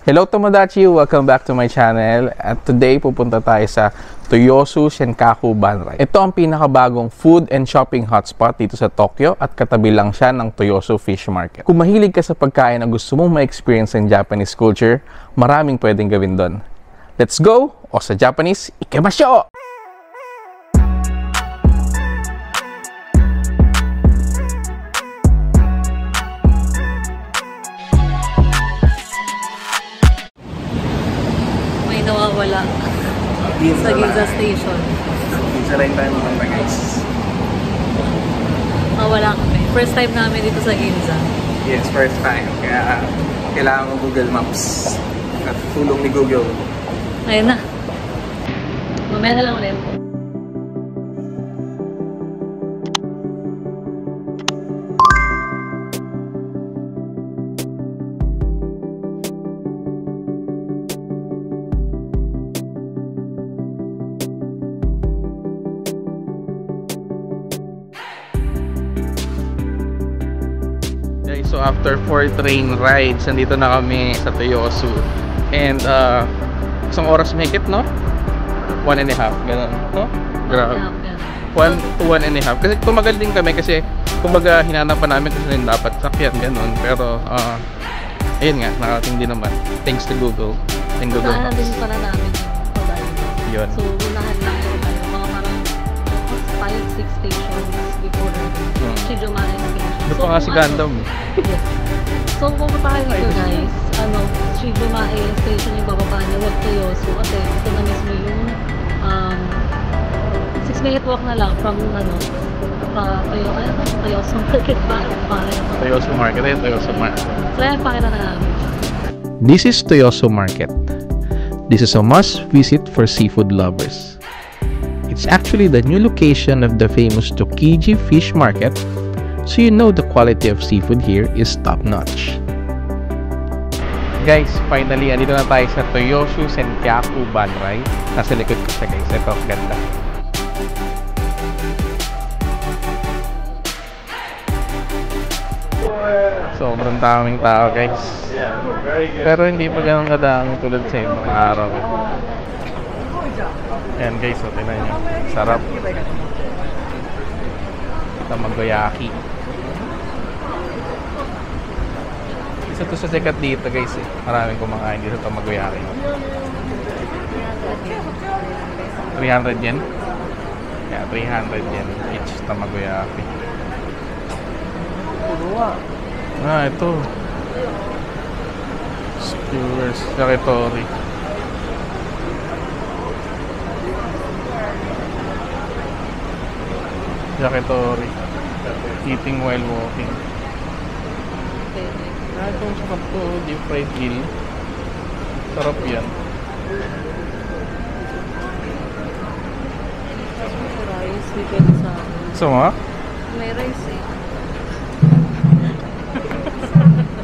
Hello Tomodachi! Welcome back to my channel. At today, pupunta tayo sa Toyosu Shenkaku Banrai. Ito ang pinakabagong food and shopping hotspot dito sa Tokyo at katabi lang siya ng Toyosu Fish Market. Kung mahilig ka sa pagkain na gusto mong ma-experience ng Japanese culture, maraming pwedeng gawin doon. Let's go! O sa Japanese, ikemashou! Nawawala sa Ginza Station. Ginza line tayo mga guys. Nawawala kami. First time namin dito sa Ginza. Yes, first time. Kaya kailangan ko Google Maps. At tulong ni Google. Ayun na. Mamaya na lang ulit. So after 4 train rides, nandito na kami sa Toyosu. And isang oras mahigit, no? 1.5, gano'n, no? Grabe. 1 to 1.5. Kasi tumagal din kami kasi kumbaga hinanap pa namin kasi dapat sakyan, gano'n. Pero ayun nga, nakarating din naman. Thanks to Google. And Google Maps. Saan din pala namin yun. So unahan lang tayo mga parang 5-6 stations before Shijumare Station. Doon pa nga si Gundam. Yes. So pupunta kayo dito guys, Shijumare Station yung bababa niya, wag Toyosu kasi ito na mismo yung 6-minute walk na lang from Toyosu Market Toyosu Market, ayun Toyosu Market. So yan, pakita na namin. This is Toyosu Market. This is a must visit for seafood lovers. It's actually the new location of the famous Tsukiji Fish Market, so you know the quality of seafood here is top-notch. Guys, finally, andito na tayo sa Toyosu Shenkaku Banrai. Nasa likod ko siya guys. Ito, ganda. Sobrang daming tao guys. Pero hindi pa ganun kadami tulad sa ibang araw. Ayan guys, so tingnan nyo. Sarap. Tamagoyaki. Isa to sa sikat dito guys eh. Maraming kumakain dito sa tamagoyaki. 300 yen? Yeah, 300 yen each tamagoyaki. Ito. Skewers, yakitori. Yakitori. Eating while walking. Itong sarap to, deep fried grill. Sarap yan. Rice, depende sa akin. So mga? May rice eh.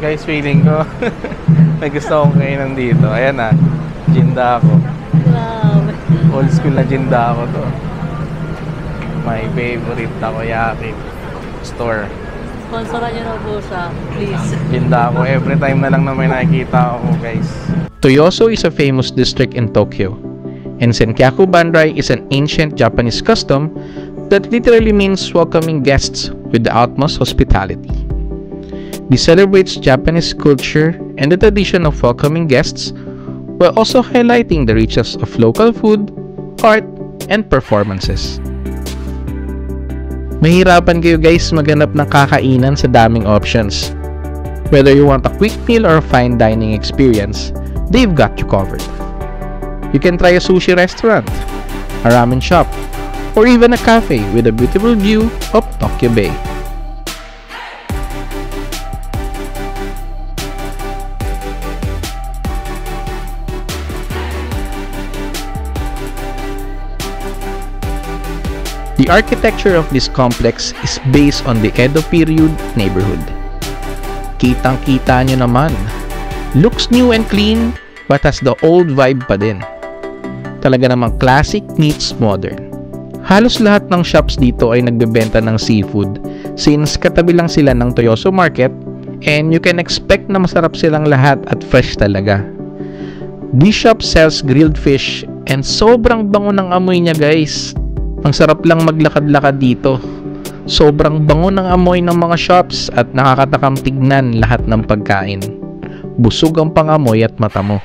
Guys, feeling ko may gusto akong kainan dito. Ayan na, Jindako. Grabe. Old school na Jindako to. My favorite takoyaki store. Sponsoran nyo na po siya, please. Jindako, every time na lang na may nakikita ako guys. Toyosu is a famous district in Tokyo. And Shenkaku Banrai is an ancient Japanese custom that literally means welcoming guests with the utmost hospitality. This celebrates Japanese culture and the tradition of welcoming guests while also highlighting the richness of local food, art, and performances. Mahirapan kayo guys maghanap ng kakainan sa daming options. Whether you want a quick meal or a fine dining experience, they've got you covered. You can try a sushi restaurant, a ramen shop, or even a cafe with a beautiful view of Tokyo Bay. The architecture of this complex is based on the Edo period neighborhood. Kitang-kita nyo naman. Looks new and clean, but has the old vibe pa din. Talaga namang classic meets modern. Halos lahat ng shops dito ay nagbebenta ng seafood since katabi lang sila ng Toyosu Market and you can expect na masarap silang lahat at fresh talaga. This shop sells grilled fish and sobrang bango ng amoy niya guys. Ang sarap lang maglakad-lakad dito. Sobrang bango ng amoy ng mga shops at nakakatakam tignan lahat ng pagkain. Busog ang pangamoy at mata mo.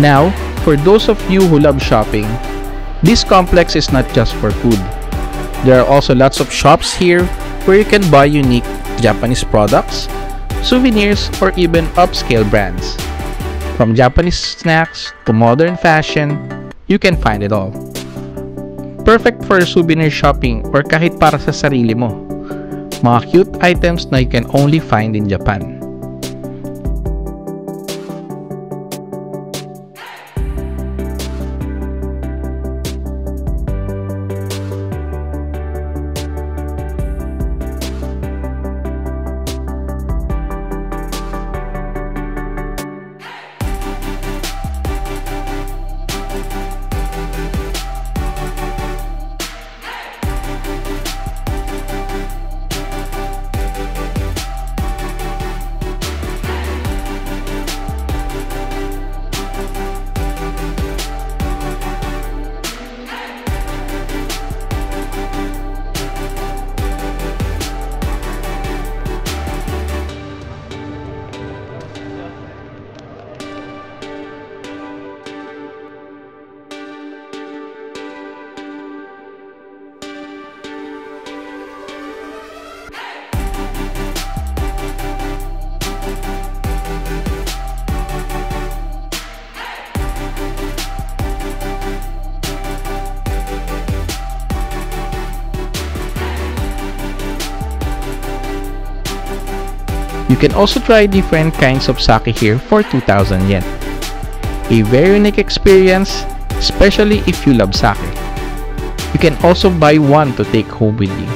Now, for those of you who love shopping, this complex is not just for food. There are also lots of shops here where you can buy unique Japanese products, souvenirs, or even upscale brands. From Japanese snacks to modern fashion, you can find it all. Perfect for souvenir shopping or kahit para sa sarili mo. Mga cute items na you can only find in Japan. You can also try different kinds of sake here for 2,000 yen. A very unique experience, especially if you love sake. You can also buy one to take home with you.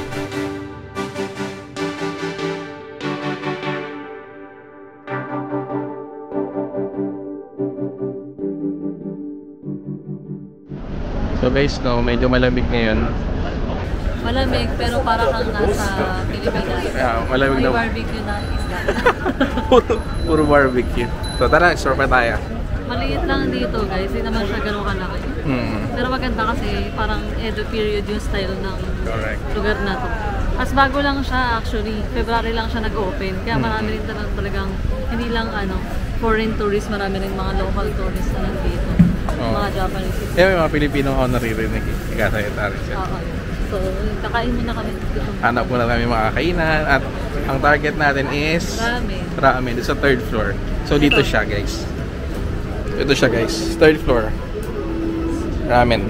So guys, no, medyo malamig ngayon. Malamig pero para kang nasa Pilipinas. Yeah, malamig may na. barbecue na isda. Puro barbecue. So tara, explore pa tayo. Maliit lang dito guys, hindi naman siya ganun kalaki. Pero maganda kasi parang Edo period yung style ng lugar na to. As bago lang siya actually, February lang siya nag-open. Kaya marami rin talagang, hindi lang foreign tourists, marami rin mga local tourists na nandito. Mga Japanese. Yeah, may mga Pilipino ako naririnig. Ikasayatari siya. So, kakain muna kami. Hanap muna kami mga kainan at ang target natin is ramen. It's sa 3rd floor. So dito siya guys. Ito siya guys. 3rd floor. Ramen.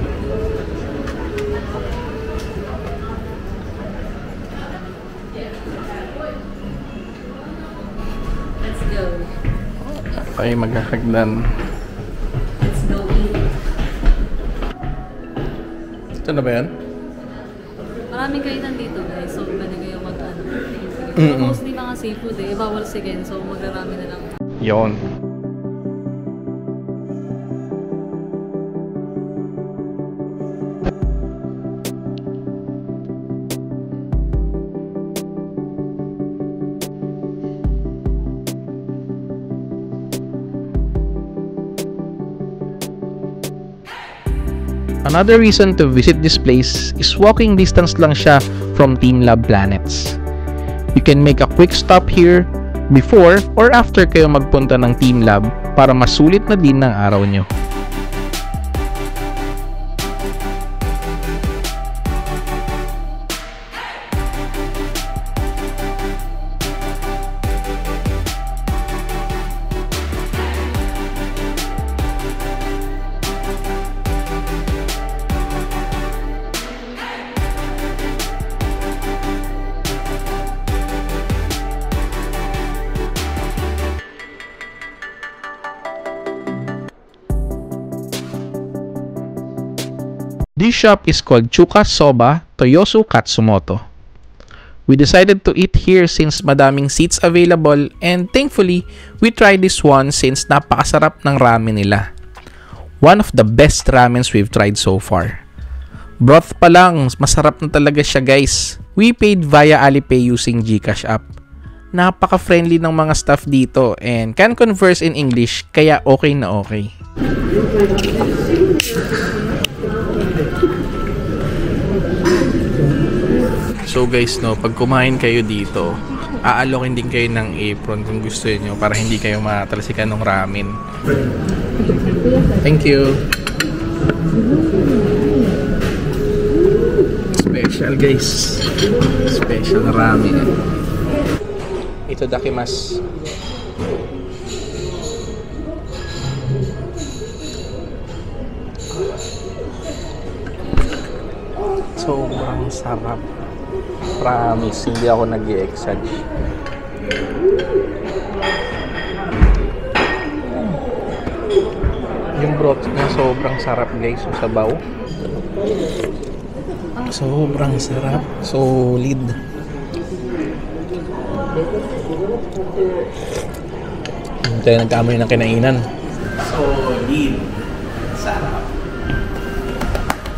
Let's go. Okay, maghahagdan. Let's go eat. Ito na ba yan? Maraming kainan dito guys, so pwede kayo mag-ano. Mostly mga seafood bawal sigin, so magrarami na lang. Yon. Another reason to visit this place is walking distance lang siya from Teamlab Planets. You can make a quick stop here before or after kayo magpunta ng Teamlab para masulit na din ng araw nyo. This shop is called Chuka Soba Toyosu Katsumoto. We decided to eat here since madaming seats available, and thankfully, we tried this one since napakasarap ng ramen nila. One of the best ramens we've tried so far. Broth pa lang, masarap na talaga siya guys. We paid via Alipay using GCash app. Napaka-friendly ng mga staff dito and can converse in English, kaya okay na okay. So guys, no, pag kumain kayo dito, aalokin din kayo ng apron kung gusto niyo para hindi kayo matalsikan ng ramen. Thank you. Special guys. Special na ramen. Ito dakimasu. Sobrang sarap. Promise, hindi ako nag-i-exage. Yung broth niya sobrang sarap guys, yung sabaw. Sobrang sarap, solid. Hindi tayo nagkamoy ng kinainan. Solid. Sarap.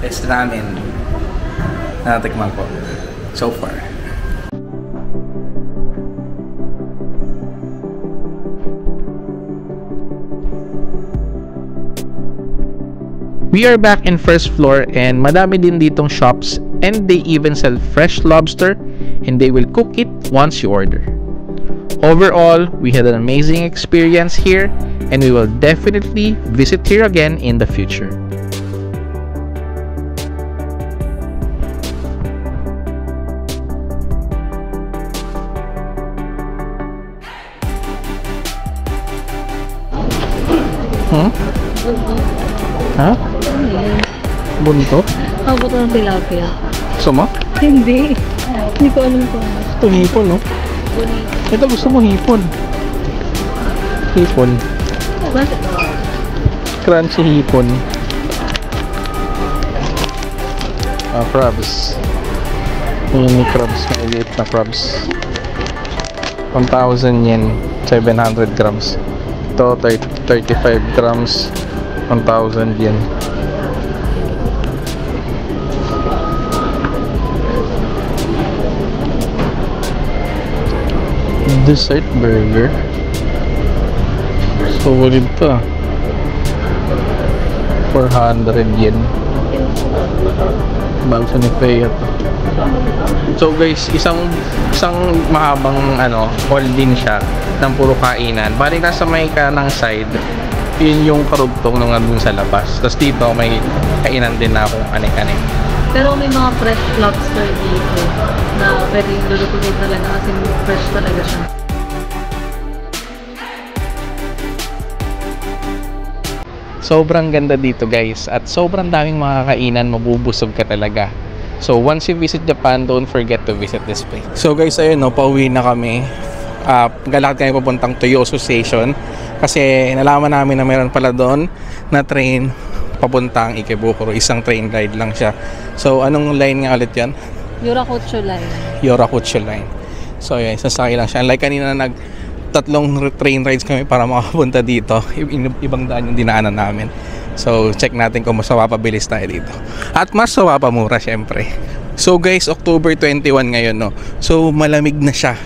Best ramen na natikman ko so far. We are back in first floor and madami din ditong shops, and they even sell fresh lobster and they will cook it once you order. Overall, we had an amazing experience here and we will definitely visit here again in the future. Ha? Bunto? Buto ng tilapia. Gusto mo? Hindi. Hindi ko alam kung ano. Ito hipon, no? Ito gusto mo hipon. Hipon. Bakit? Crunchy hipon. Crabs. Mini crabs. Maliit na crabs. 1,000 yen. 700 grams. Ito 35 grams. 1,000 yen. Dessert burger. Solid pa. 400 yen. Bago sa ni Peya to. So guys, isang mahabang hall din siya ng puro kainan. Balik nasa may kanang side, yun yung karugtong nung nandun sa labas. Tapos dito may kainan din na akong anik-anik. Pero may mga fresh lobster dito na pwedeng lulutuin talaga kasi fresh talaga siya. Sobrang ganda dito guys at sobrang daming mga kainan, mabubusog ka talaga. So once you visit Japan, don't forget to visit this place. So guys, ayun no, pauwi na kami. Galakad kami papuntang Toyosu Station kasi nalaman namin na meron pala doon na train papuntang Ikebukuro. Isang train ride lang siya. So anong line nga ulit yan? Yorakucho line. Yorakucho line. So yun, sasakay lang siya. Like kanina tatlong train rides kami para makapunta dito. Ibang daan yung dinaanan namin. So check natin kung mas mapabilis tayo dito. At mas mapamura syempre. So guys, October 21 ngayon no. So malamig na siya.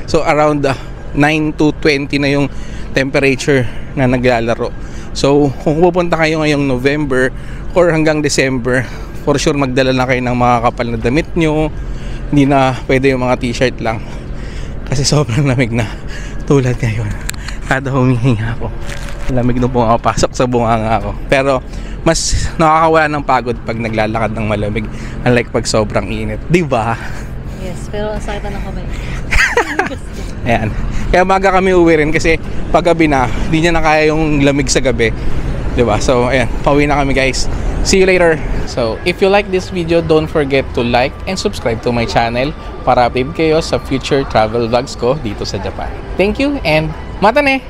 So around 9 to 20 na yung temperature na naglalaro. So kung pupunta kayo ngayong November or hanggang December, for sure magdala na kayo ng mga kapal na damit nyo. Hindi na pwede yung mga t-shirt lang kasi sobrang lamig na. Tulad ngayon, kada humihinga ako, lamig nung pumapasok sa bunganga ako. Pero mas nakakawala ng pagod pag naglalakad ng malamig, unlike pag sobrang init, di ba? Yes, pero ang sakit na kamay. Ayan. Kaya maga kami uwi rin kasi pag gabi na, di niya na kaya yung lamig sa gabi. Diba? So, ayan. Pauwi na kami guys. See you later. So, if you like this video, don't forget to like and subscribe to my channel para update kayo sa future travel vlogs ko dito sa Japan. Thank you and mata ne!